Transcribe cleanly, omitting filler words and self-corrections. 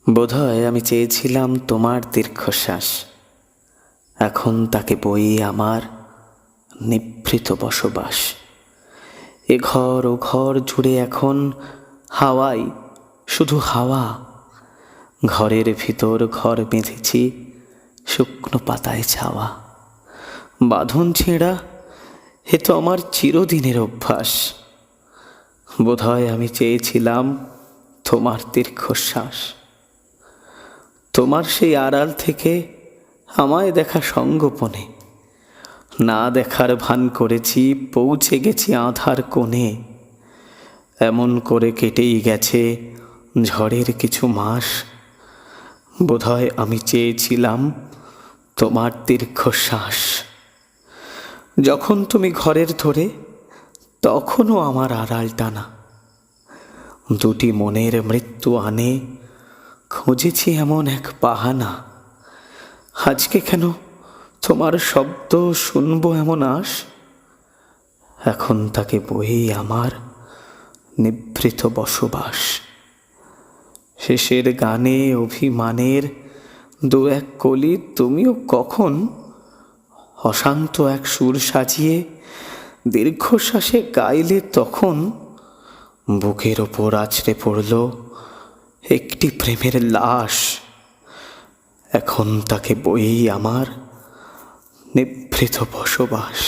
বোধহয় আমি চেয়েছিলাম তোমার দীর্ঘশ্বাস, এখন তাকে বই আমার নিভৃত বসবাস। এ ঘর ও ঘর জুড়ে এখন হাওয়াই, শুধু হাওয়া। ঘরের ভিতর ঘর বেঁধেছি শুকনো পাতায় ছাওয়া। বাঁধন ছেঁড়া এ তো আমার চিরদিনের অভ্যাস। বোধহয় আমি চেয়েছিলাম তোমার দীর্ঘশ্বাস, তোমার সেই আড়াল থেকে আমায় দেখা সঙ্গোপনে। না দেখার ভান করেছি, পৌঁছে গেছি আঁধার কোণে। এমন করে কেটেই গেছে ঝড়ের কিছু মাস। বোধহয় আমি চেয়েছিলাম তোমার দীর্ঘশ্বাস। যখন তুমি ঘরের ধরে, তখনও আমার আড়াল টানা। দুটি মনের মৃত্যু আনে খুঁজেছি এমন এক বাহানা। আজকে কেন তোমার শব্দ শুনবো এমন আশ? এখন তাকে বই আমার নিভৃত বসবাস। শেষের গানে অভিমানের দু এক কলি তুমিও কখন অশান্ত এক সুর সাজিয়ে দীর্ঘশ্বাসে গাইলে, তখন বুকের ওপর আছড়ে পড়ল একটি প্রেমের লাশ। এখন তাকে বই আমার নিভৃত বসবাস।